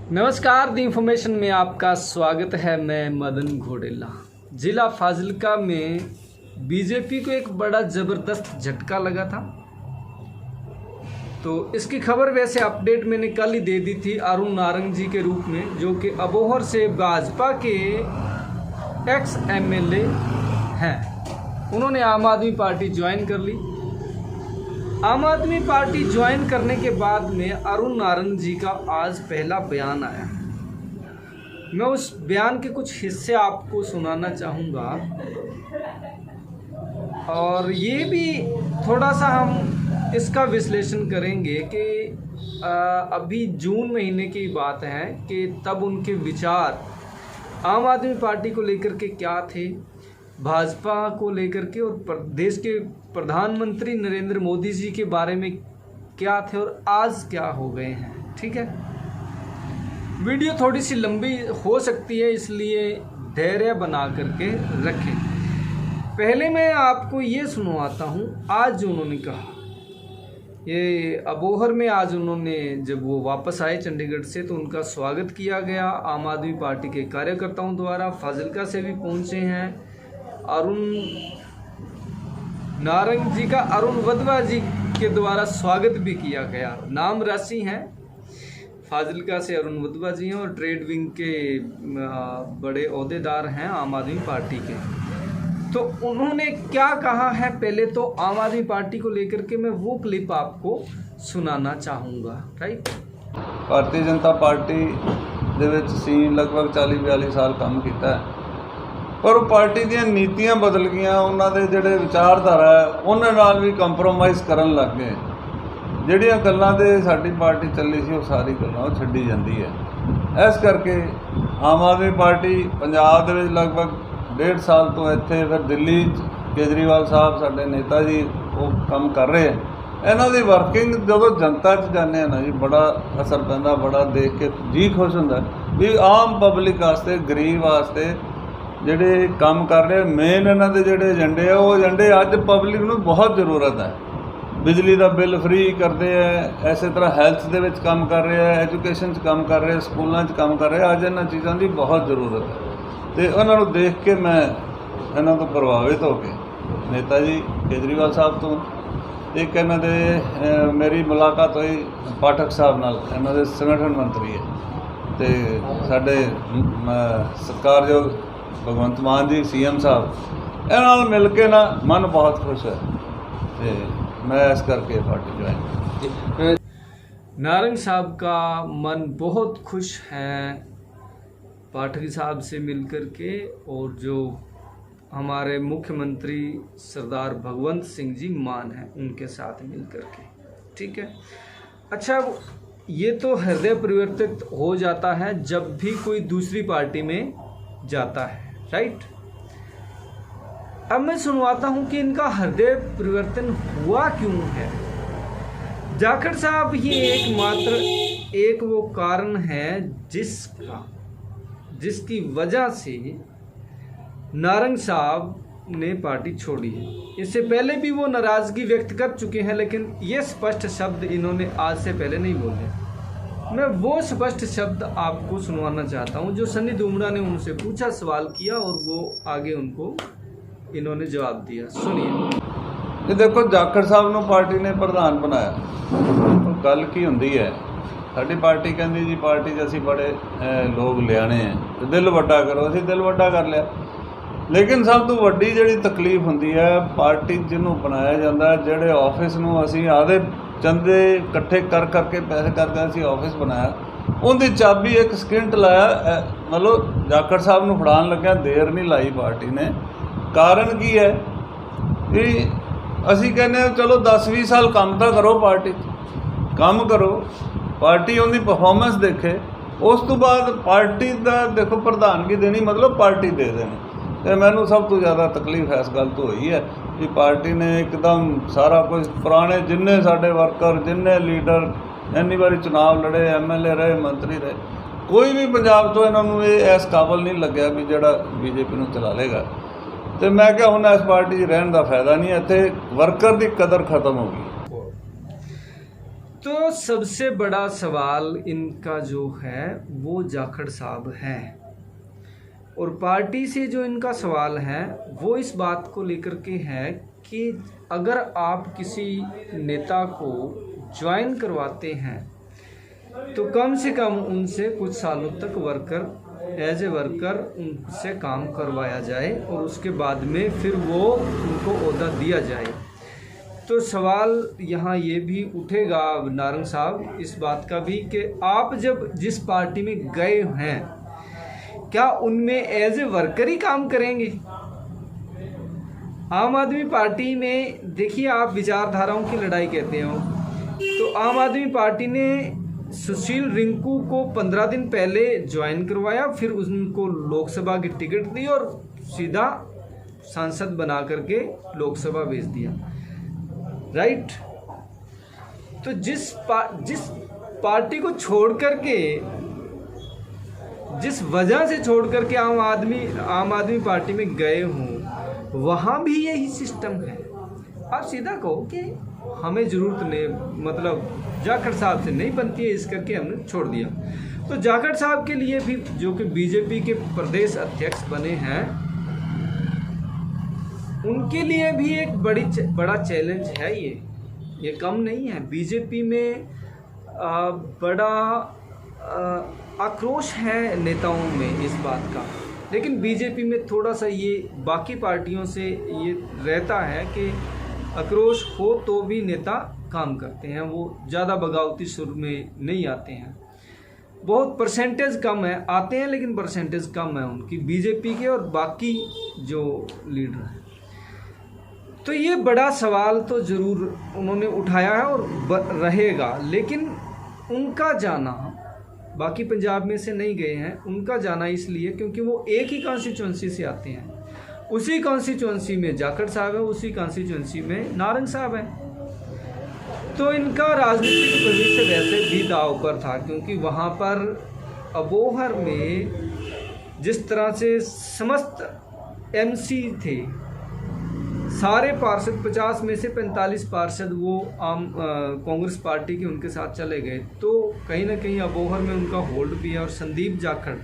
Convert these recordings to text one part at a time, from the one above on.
नमस्कार, the information में आपका स्वागत है। मैं मदन घोडेला। जिला फाजिल्का में बीजेपी को एक बड़ा ज़बरदस्त झटका लगा था। तो इसकी खबर वैसे अपडेट मैंने कल ही दे दी थी अरुण नारंग जी के रूप में, जो कि अबोहर से भाजपा के एक्स एमएलए हैं। उन्होंने आम आदमी पार्टी ज्वाइन कर ली। आम आदमी पार्टी ज्वाइन करने के बाद में अरुण नारंग जी का आज पहला बयान आया। मैं उस बयान के कुछ हिस्से आपको सुनाना चाहूँगा और ये भी थोड़ा सा हम इसका विश्लेषण करेंगे कि अभी जून महीने की बात है कि तब उनके विचार आम आदमी पार्टी को लेकर के क्या थे, भाजपा को लेकर के, और देश के प्रधानमंत्री नरेंद्र मोदी जी के बारे में क्या थे और आज क्या हो गए हैं। ठीक है, वीडियो थोड़ी सी लंबी हो सकती है, इसलिए धैर्य बना करके रखें। पहले मैं आपको ये सुनवाता हूँ आज जो उन्होंने कहा। ये अबोहर में आज उन्होंने, जब वो वापस आए चंडीगढ़ से, तो उनका स्वागत किया गया आम आदमी पार्टी के कार्यकर्ताओं द्वारा। फाजिल्का से भी पहुँचे हैं। अरुण नारंग जी का अरुण वधवा जी के द्वारा स्वागत भी किया गया। नाम राशि हैं, फाजिल्का से अरुण वधवा जी हैं और ट्रेड विंग के बड़े ओहदेदार हैं आम आदमी पार्टी के। तो उन्होंने क्या कहा है, पहले तो आम आदमी पार्टी को लेकर के मैं वो क्लिप आपको सुनाना चाहूँगा। राइट, भारतीय जनता पार्टी ਦੇ ਵਿੱਚ ਸੀ ਲਗਭਗ 40-42 ਸਾਲ ਕੰਮ ਕੀਤਾ ਹੈ, पर वो पार्टी ਦੀਆਂ ਨੀਤੀਆਂ बदल ਗਈਆਂ। ਉਹਨਾਂ ਦੇ ਜਿਹੜੇ ਵਿਚਾਰਧਾਰਾ ਹੈ ਉਹਨਾਂ ਨਾਲ ਵੀ ਕੰਪਰੋਮਾਈਜ਼ ਕਰਨ ਲੱਗ ਗਏ। ਜਿਹੜੀਆਂ ਗੱਲਾਂ ਤੇ ਸਾਡੀ ਪਾਰਟੀ ਚੱਲੀ ਸੀ ਉਹ ਸਾਰੀ ਗੱਲਾਂ ਉਹ ਛੱਡੀ ਜਾਂਦੀ ਹੈ। ਇਸ ਕਰਕੇ ਆਮ ਆਦਮੀ ਪਾਰਟੀ ਪੰਜਾਬ ਦੇ ਵਿੱਚ ਲਗਭਗ 1.5 ਸਾਲ ਤੋਂ ਇੱਥੇ, ਫਿਰ ਦਿੱਲੀ ਕੇਜਰੀਵਾਲ ਸਾਹਿਬ ਸਾਡੇ ਨੇਤਾ ਜੀ ਉਹ ਕੰਮ ਕਰ ਰਹੇ ਹੈ। ਇਹਨਾਂ ਦੀ ਵਰਕਿੰਗ ਜਦੋਂ ਜਨਤਾ 'ਚ ਜਾਂਦੇ ਆ ਨਾ ਜੀ, ਬੜਾ ਅਸਰ ਪੈਂਦਾ, ਬੜਾ ਦੇਖ ਕੇ ਜੀ ਖੁਸ਼ ਹੁੰਦਾ ਵੀ ਆਮ ਪਬਲਿਕ ਵਾਸਤੇ, ਗਰੀਬ ਵਾਸਤੇ ਜਿਹੜੇ ਕੰਮ ਕਰ ਰਹੇ। ਮੇਨ ਇਹਨਾਂ ਦੇ ਜਿਹੜੇ ਏਜੰਡੇ ਆ ਉਹ ਏਜੰਡੇ ਅੱਜ ਪਬਲਿਕ ਨੂੰ ਬਹੁਤ ਜ਼ਰੂਰਤ ਹੈ। ਬਿਜਲੀ ਦਾ ਬਿੱਲ ਫ੍ਰੀ ਕਰਦੇ ਹੈ, ਇਸੇ ਤਰ੍ਹਾਂ ਹੈਲਥ ਦੇ ਵਿੱਚ ਕੰਮ ਕਰ ਰਹੇ ਹੈ, ਐਜੂਕੇਸ਼ਨ 'ਚ ਕੰਮ ਕਰ ਰਹੇ, ਸਕੂਲਾਂ 'ਚ ਕੰਮ ਕਰ ਰਹੇ। ਅੱਜ ਇਹਨਾਂ ਚੀਜ਼ਾਂ ਦੀ ਬਹੁਤ ਜ਼ਰੂਰਤ ਹੈ ਅਤੇ ਉਹਨਾਂ ਨੂੰ ਦੇਖ ਕੇ ਮੈਂ ਇਹਨਾਂ ਤੋਂ ਪ੍ਰਭਾਵਿਤ ਹੋ ਕੇ ਨੇਤਾ ਜੀ ਕੇਜਰੀਵਾਲ ਸਾਹਿਬ ਤੋਂ, ਇੱਕ ਇਹਨਾਂ ਦੇ ਮੇਰੀ ਮੁਲਾਕਾਤ ਹੋਈ ਪਾਠਕ ਸਾਹਿਬ ਨਾਲ, ਇਹਨਾਂ ਦੇ ਸੰਗਠਨ ਮੰਤਰੀ ਹੈ, ਅਤੇ ਸਾਡੇ ਸਤਿਕਾਰਯੋਗ भगवंत मान जी CM साहब, इन्होंने मिल के ना मन बहुत खुश है। तो मैं इस करके पार्टी ज्वाइन। नारंग साहब का मन बहुत खुश है पाठक साहब से मिलकर के, और जो हमारे मुख्यमंत्री सरदार भगवंत सिंह जी मान हैं उनके साथ मिलकर के। ठीक है, अच्छा, ये तो हृदय परिवर्तित हो जाता है जब भी कोई दूसरी पार्टी में जाता है। राइट, अब मैं सुनवाता हूं कि इनका हृदय परिवर्तन हुआ क्यों है। जाखड़ साहब ये एकमात्र एक वो कारण है जिसकी वजह से नारंग साहब ने पार्टी छोड़ी है। इससे पहले भी वो नाराज़गी व्यक्त कर चुके हैं, लेकिन ये स्पष्ट शब्द इन्होंने आज से पहले नहीं बोले। मैं वो स्पष्ट शब्द आपको सुनवाना चाहता हूँ जो सनी धूमड़ा ने उनसे पूछा, सवाल किया और वो आगे उनको इन्होंने जवाब दिया। सुनिए। ये देखो, जाखड़ साहब ਨੂੰ ਪਾਰਟੀ ਨੇ ਪ੍ਰਧਾਨ ਬਣਾਇਆ। ਗੱਲ ਕੀ ਹੁੰਦੀ ਹੈ, ਸਾਡੀ ਪਾਰਟੀ ਕਹਿੰਦੀ ਜੀ ਪਾਰਟੀ 'ਚ ਅਸੀਂ ਬੜੇ ਲੋਕ ਲਿਆਣੇ ਹੈ ਤੇ ਦਿਲ ਵੱਡਾ ਕਰੋ। ਅਸੀਂ ਦਿਲ ਵੱਡਾ ਕਰ ਲਿਆ, ਲੇਕਿਨ ਸਭ ਤੋਂ ਵੱਡੀ ਜਿਹੜੀ ਤਕਲੀਫ ਹੁੰਦੀ ਹੈ, ਪਾਰਟੀ ਜਿਹਨੂੰ ਬਣਾਇਆ ਜਾਂਦਾ, ਜਿਹੜੇ ਆਫਿਸ ਨੂੰ ਅਸੀਂ ਆਦੇ ਚੰਦੇ ਇਕੱਠੇ ਕਰ ਕਰਕੇ ਪੈਸੇ ਕਰਕੇ ਅਸੀਂ ਆਫਿਸ ਬਣਾਇਆ, ਉਹਦੀ ਚਾਬੀ ਇੱਕ ਸਕਿੰਟ ਲਾਇਆ, ਮਤਲਬ ਜਾਖੜ ਸਾਹਿਬ ਨੂੰ ਫੜਾਉਣ ਲੱਗਿਆ ਦੇਰ ਨਹੀਂ ਲਾਈ ਪਾਰਟੀ ਨੇ। ਕਾਰਨ ਕੀ ਹੈ ਵੀ ਅਸੀਂ ਕਹਿੰਦੇ ਹਾਂ ਚਲੋ 10-20 ਸਾਲ ਕੰਮ ਤਾਂ ਕਰੋ, ਪਾਰਟੀ 'ਚ ਕੰਮ ਕਰੋ, ਪਾਰਟੀ ਉਹਦੀ ਪਰਫਾਰਮੈਂਸ ਦੇਖੇ, ਉਸ ਤੋਂ ਬਾਅਦ ਪਾਰਟੀ ਦਾ ਦੇਖੋ ਪ੍ਰਧਾਨਗੀ ਦੇਣੀ ਮਤਲਬ ਪਾਰਟੀ ਦੇ ਦੇਣੀ। ਅਤੇ ਮੈਨੂੰ ਸਭ ਤੋਂ ਜ਼ਿਆਦਾ ਤਕਲੀਫ ਇਸ ਗੱਲ ਤੋਂ ਹੋਈ ਹੈ कि पार्टी ने एकदम सारा कुछ, पुराने जिन्ने साढ़े वर्कर, जिन्ने लीडर इन्नी बारी चुनाव लड़े, MLA रहे, मंत्री रहे, कोई भी पंजाब तो इन्होंने इस काबल नहीं लग्या भी जोड़ा BJP ਨੂੰ चला लेगा। तो मैं क्या ਹੁਣ इस पार्टी 'ਚ रहने का फायदा नहीं है, इत्थे वर्कर की कदर खत्म हो गई। तो सबसे बड़ा सवाल इनका जो है वो जाखड़ साहब है, और पार्टी से जो इनका सवाल है वो इस बात को लेकर के है कि अगर आप किसी नेता को ज्वाइन करवाते हैं तो कम से कम उनसे कुछ सालों तक एज ए वर्कर उनसे काम करवाया जाए और उसके बाद में फिर वो उनको ओहदा दिया जाए। तो सवाल यहाँ ये भी उठेगा नारंग साहब इस बात का भी कि आप जब जिस पार्टी में गए हैं क्या उनमें एज ए वर्कर ही काम करेंगे? आम आदमी पार्टी में देखिए, आप विचारधाराओं की लड़ाई कहते हो, तो आम आदमी पार्टी ने सुशील रिंकू को 15 दिन पहले ज्वाइन करवाया, फिर उनको लोकसभा की टिकट दी और सीधा सांसद बना करके लोकसभा भेज दिया, राइट। तो जिस पार्टी को छोड़ करके, जिस वजह से छोड़ करके आम आदमी पार्टी में गए हों, वहाँ भी यही सिस्टम है। आप सीधा कहो कि हमें ज़रूरत नहीं, मतलब जाखड़ साहब से नहीं बनती है, इस करके हमने छोड़ दिया। तो जाखड़ साहब के लिए भी, जो कि बीजेपी के प्रदेश अध्यक्ष बने हैं, उनके लिए भी एक बड़ा चैलेंज है ये कम नहीं है। बीजेपी में बड़ा आक्रोश है नेताओं में इस बात का, लेकिन बीजेपी में थोड़ा सा ये बाकी पार्टियों से ये रहता है कि आक्रोश हो तो भी नेता काम करते हैं, वो ज़्यादा बगावती सुर में नहीं आते हैं। बहुत परसेंटेज कम है, आते हैं लेकिन परसेंटेज कम है उनकी, बीजेपी के और बाकी जो लीडर हैं। तो ये बड़ा सवाल तो ज़रूर उन्होंने उठाया है और रहेगा, लेकिन उनका जाना, बाकी पंजाब में से नहीं गए हैं, उनका जाना इसलिए क्योंकि वो एक ही कॉन्स्टिट्यूंसी से आते हैं। उसी कॉन्स्टिट्यूंसी में जाखड़ साहब है, उसी कॉन्स्टिट्यूंसी में नारंग साहब है। तो इनका राजनीतिक भविष्य वैसे भी दांव पर था, क्योंकि वहाँ पर अबोहर में जिस तरह से समस्त एमसी थे, सारे पार्षद 50 में से 45 पार्षद वो कांग्रेस पार्टी के उनके साथ चले गए, तो कहीं ना कहीं अबोहर में उनका होल्ड भी है। और संदीप जाखड़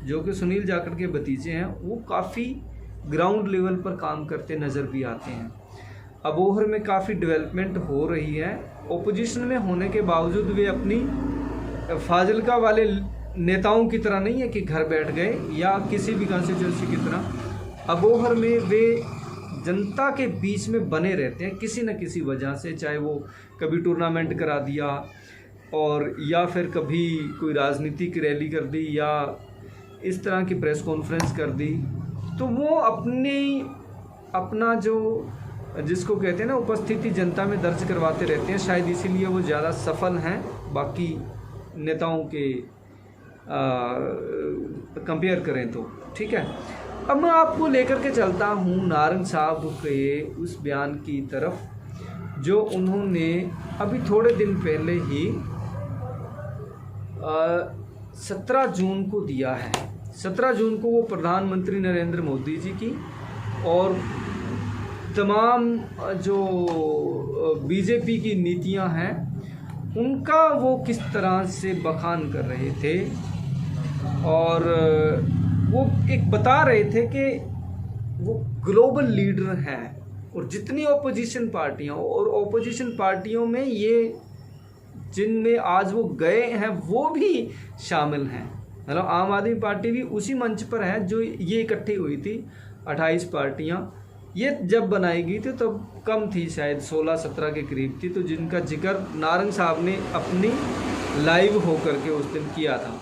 जो कि सुनील जाखड़ के भतीजे हैं, वो काफ़ी ग्राउंड लेवल पर काम करते नज़र भी आते हैं। अबोहर में काफ़ी डेवलपमेंट हो रही है। ओपोजिशन में होने के बावजूद वे अपनी फाजिलका वाले नेताओं की तरह नहीं है कि घर बैठ गए, या किसी भी कॉन्स्टिट्यूंसी की तरह अबोहर में वे जनता के बीच में बने रहते हैं किसी न किसी वजह से, चाहे वो कभी टूर्नामेंट करा दिया और या फिर कभी कोई राजनीतिक रैली कर दी या इस तरह की प्रेस कॉन्फ्रेंस कर दी, तो वो अपना जो जिसको कहते हैं ना उपस्थिति जनता में दर्ज करवाते रहते हैं। शायद इसीलिए वो ज़्यादा सफल हैं बाकी नेताओं के कंपेयर करें तो, ठीक है। अब मैं आपको लेकर के चलता हूँ नारंग साहब के उस बयान की तरफ जो उन्होंने अभी थोड़े दिन पहले ही 17 जून को दिया है। 17 जून को वो प्रधानमंत्री नरेंद्र मोदी जी की और तमाम जो बीजेपी की नीतियां हैं उनका वो किस तरह से बखान कर रहे थे, और वो एक बता रहे थे कि वो ग्लोबल लीडर हैं, और जितनी ओपोजिशन पार्टियां, और ओपोजिशन पार्टियों में ये जिनमें आज वो गए हैं वो भी शामिल हैं। मतलब आम आदमी पार्टी भी उसी मंच पर है जो ये इकट्ठी हुई थी 28 पार्टियां। ये जब बनाई गई थी तब कम थी, शायद 16-17 के करीब थी, तो जिनका जिक्र नारंग साहब ने अपनी लाइव होकर के उस दिन किया था।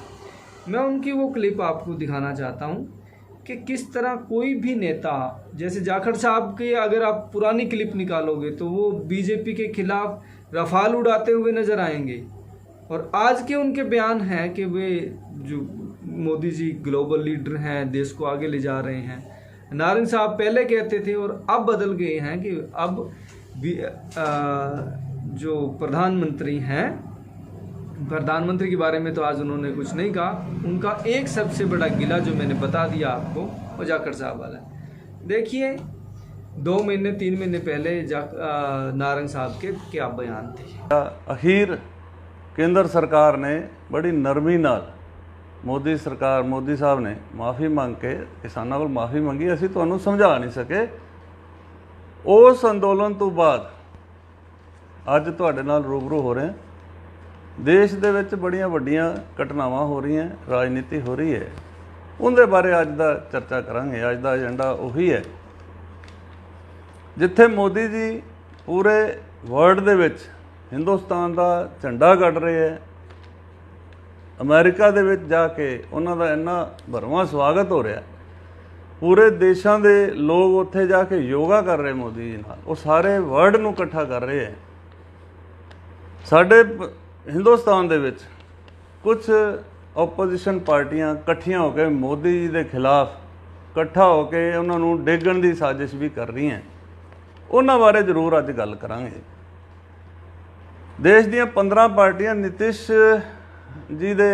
मैं उनकी वो क्लिप आपको दिखाना चाहता हूँ कि किस तरह कोई भी नेता, जैसे जाखड़ साहब की अगर आप पुरानी क्लिप निकालोगे तो वो बीजेपी के खिलाफ रफाल उड़ाते हुए नज़र आएंगे, और आज के उनके बयान हैं कि वे जो मोदी जी ग्लोबल लीडर हैं, देश को आगे ले जा रहे हैं। नारंग साहब पहले कहते थे और अब बदल गए हैं कि अब जो प्रधानमंत्री हैं, प्रधानमंत्री के बारे में तो आज उन्होंने कुछ नहीं कहा। उनका एक सबसे बड़ा गिला जो मैंने बता दिया आपको वो जाखड़ साहब वाला है। देखिए 2 महीने 3 महीने पहले नारंग साहब के क्या बयान थे। अखीर ਕੇਂਦਰ ਸਰਕਾਰ ਨੇ ਬੜੀ ਨਰਮੀ ਨਾਲ ਮੋਦੀ ਸਰਕਾਰ, ਮੋਦੀ ਸਾਹਿਬ ਨੇ ਮਾफ़ी ਮੰਗ ਕੇ ਕਿਸਾਨਾਂ ਕੋਲ ਮਾफ़ी ਮੰਗੀ। ਅਸੀਂ ਤੁਹਾਨੂੰ ਸਮਝਾ ਨਹੀਂ ਸਕੇ। ਉਸ ਅੰਦੋਲਨ ਤੋਂ ਬਾਅਦ ਅੱਜ ਤੁਹਾਡੇ ਨਾਲ ਰੂਬਰੂ ਹੋ ਰਹੇ ਹਾਂ। ਦੇਸ਼ ਦੇ ਵਿੱਚ ਬੜੀਆਂ ਵੱਡੀਆਂ ਘਟਨਾਵਾਂ ਹੋ ਰਹੀਆਂ, ਰਾਜਨੀਤੀ ਹੋ ਰਹੀ ਹੈ, ਉਹਦੇ ਬਾਰੇ ਅੱਜ ਦਾ ਚਰਚਾ ਕਰਾਂਗੇ। ਅੱਜ ਦਾ ਏਜੰਡਾ ਉਹੀ ਹੈ ਜਿੱਥੇ ਮੋਦੀ ਜੀ ਪੂਰੇ ਵਰਲਡ ਦੇ ਵਿੱਚ ਹਿੰਦੁਸਤਾਨ ਦਾ ਝੰਡਾ ਕੱਢ ਰਹੇ ਹੈ। ਅਮਰੀਕਾ ਦੇ ਵਿੱਚ ਜਾ ਕੇ ਉਹਨਾਂ ਦਾ ਇੰਨਾ ਭਰਵਾਂ ਸਵਾਗਤ ਹੋ ਰਿਹਾ, ਪੂਰੇ ਦੇਸ਼ਾਂ ਦੇ ਲੋਕ ਉੱਥੇ ਜਾ ਕੇ ਯੋਗਾ ਕਰ ਰਹੇ ਮੋਦੀ ਜੀ ਨਾਲ। ਉਹ ਸਾਰੇ ਵਰਲਡ ਨੂੰ ਇਕੱਠਾ ਕਰ ਰਹੇ ਹੈ। ਸਾਡੇ ਹਿੰਦੁਸਤਾਨ ਦੇ ਵਿੱਚ ਕੁਝ ਓਪੋਜੀਸ਼ਨ ਪਾਰਟੀਆਂ ਇਕੱਠੀਆਂ ਹੋ ਕੇ ਮੋਦੀ ਜੀ ਦੇ ਖਿਲਾਫ ਇਕੱਠਾ ਹੋ ਕੇ ਉਹਨਾਂ ਨੂੰ ਡੇਗਣ ਦੀ ਸਾਜ਼ਿਸ਼ ਵੀ ਕਰ ਰਹੀਆਂ। ਉਹਨਾਂ ਬਾਰੇ ਜ਼ਰੂਰ ਅੱਜ ਗੱਲ ਕਰਾਂਗੇ। ਦੇਸ਼ ਦੀਆਂ 15 ਪਾਰਟੀਆਂ ਨਿਤਿਸ਼ ਜੀ ਦੇ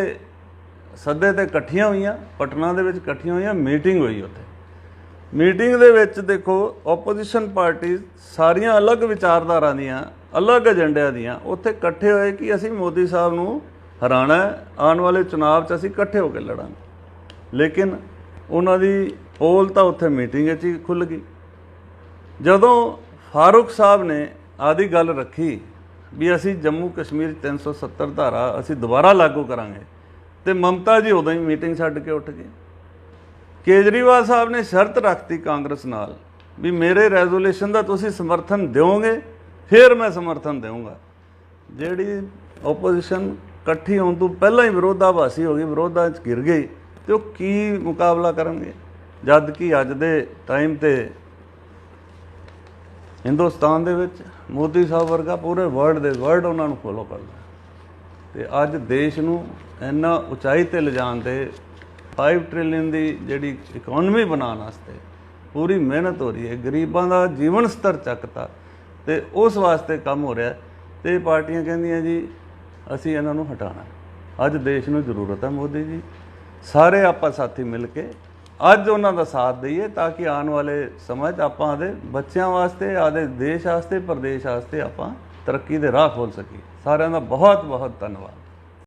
ਸੱਦੇ ਤੇ ਇਕੱਠੀਆਂ ਹੋਈਆਂ, ਪਟਨਾ ਦੇ ਵਿੱਚ ਇਕੱਠੀਆਂ ਹੋਈਆਂ, ਮੀਟਿੰਗ ਹੋਈ ਉੱਥੇ। ਮੀਟਿੰਗ ਦੇ ਵਿੱਚ ਦੇਖੋ ਓਪੋਜੀਸ਼ਨ ਪਾਰਟੀ ਸਾਰੀਆਂ ਅਲੱਗ ਵਿਚਾਰਧਾਰਾ ਦੀਆਂ, ਅਲੱਗ ਏਜੰਡਿਆਂ ਦੀਆਂ ਉੱਥੇ ਇਕੱਠੇ ਹੋਏ ਕਿ ਅਸੀਂ ਮੋਦੀ ਸਾਹਿਬ ਨੂੰ ਹਰਾਉਣਾ, ਆਉਣ ਵਾਲੇ ਚੁਣਾਵ 'ਚ ਅਸੀਂ ਇਕੱਠੇ ਹੋ ਕੇ ਲੜਾਂਗੇ। ਲੇਕਿਨ ਉਹਨਾਂ ਦੀ ਪੋਲ ਤਾਂ ਉੱਥੇ ਮੀਟਿੰਗ 'ਚ ਹੀ ਖੁੱਲ੍ਹ ਗਈ। ਜਦੋਂ ਫਾਰੂਕ ਸਾਹਿਬ ਨੇ ਆਦੀ ਗੱਲ ਰੱਖੀ ਵੀ ਅਸੀਂ ਜੰਮੂ ਕਸ਼ਮੀਰ 370 ਧਾਰਾ ਅਸੀਂ ਦੁਬਾਰਾ ਲਾਗੂ ਕਰਾਂਗੇ, ਤੇ ਮਮਤਾ ਜੀ ਉਦੋਂ ਹੀ ਮੀਟਿੰਗ ਛੱਡ ਕੇ ਉੱਠ ਗਏ। ਕੇਜਰੀਵਾਲ ਸਾਹਿਬ ਨੇ ਸ਼ਰਤ ਰੱਖਤੀ ਕਾਂਗਰਸ ਨਾਲ ਵੀ ਮੇਰੇ ਰੈਜ਼ੋਲੂਸ਼ਨ ਦਾ ਤੁਸੀਂ ਸਮਰਥਨ ਦਿਓਗੇ ਫਿਰ ਮੈਂ ਸਮਰਥਨ ਦੇਵਾਂਗਾ। ਜਿਹੜੀ ਓਪੋਜੀਸ਼ਨ ਇਕੱਠੀ ਹੋਣ ਤੋਂ ਪਹਿਲਾਂ ਹੀ ਵਿਰੋਧਾਭਾਸੀ ਹੋ ਗਈ, ਵਿਰੋਧਾਂ 'ਚ ਘਿਰ ਗਈ, ਤੇ ਉਹ ਕੀ ਮੁਕਾਬਲਾ ਕਰਨਗੇ? ਜਦ ਕਿ ਅੱਜ ਦੇ ਟਾਈਮ 'ਤੇ ਹਿੰਦੁਸਤਾਨ ਦੇ ਵਿੱਚ ਮੋਦੀ ਸਾਹਿਬ ਵਰਗਾ ਪੂਰੇ ਵਰਲਡ ਉਹਨਾਂ ਨੂੰ ਫੋਲੋ ਕਰਦਾ। ਤੇ ਅੱਜ ਦੇਸ਼ ਨੂੰ ਇੰਨਾ ਉਚਾਈ 'ਤੇ ਲਿਜਾਣ 'ਤੇ 5 ਟ੍ਰਿਲੀਅਨ ਦੀ ਜਿਹੜੀ ਇਕਨੋਮੀ ਬਣਾਉਣ ਵਾਸਤੇ ਪੂਰੀ ਮਿਹਨਤ ਹੋ ਰਹੀ ਹੈ। ਗਰੀਬਾਂ ਦਾ ਜੀਵਨ ਸਤਰ ਚੱਕਤਾ ਤੇ ਉਸ ਵਾਸਤੇ ਕੰਮ ਹੋ ਰਿਹਾ। ਤੇ ਪਾਰਟੀਆਂ ਕਹਿੰਦੀਆਂ ਜੀ ਅਸੀਂ ਇਹਨਾਂ ਨੂੰ ਹਟਾਉਣਾ। ਅੱਜ ਦੇਸ਼ ਨੂੰ ਜ਼ਰੂਰਤ ਹੈ ਮੋਦੀ ਜੀ, ਸਾਰੇ ਆਪਾਂ ਸਾਥੀ ਮਿਲ ਕੇ ਅੱਜ ਉਹਨਾਂ ਦਾ ਸਾਥ ਦਈਏ ਤਾਂ ਕਿ ਆਉਣ ਵਾਲੇ ਸਮਾਂ 'ਚ ਆਪਾਂ ਆਦੇ ਬੱਚਿਆਂ ਵਾਸਤੇ, ਆਦੇ ਦੇਸ਼ ਵਾਸਤੇ, ਪ੍ਰਦੇਸ਼ ਵਾਸਤੇ ਆਪਾਂ ਤਰੱਕੀ ਦੇ ਰਾਹ ਖੋਲ੍ਹ ਸਕੀਏ। ਸਾਰਿਆਂ ਦਾ ਬਹੁਤ ਬਹੁਤ ਧੰਨਵਾਦ।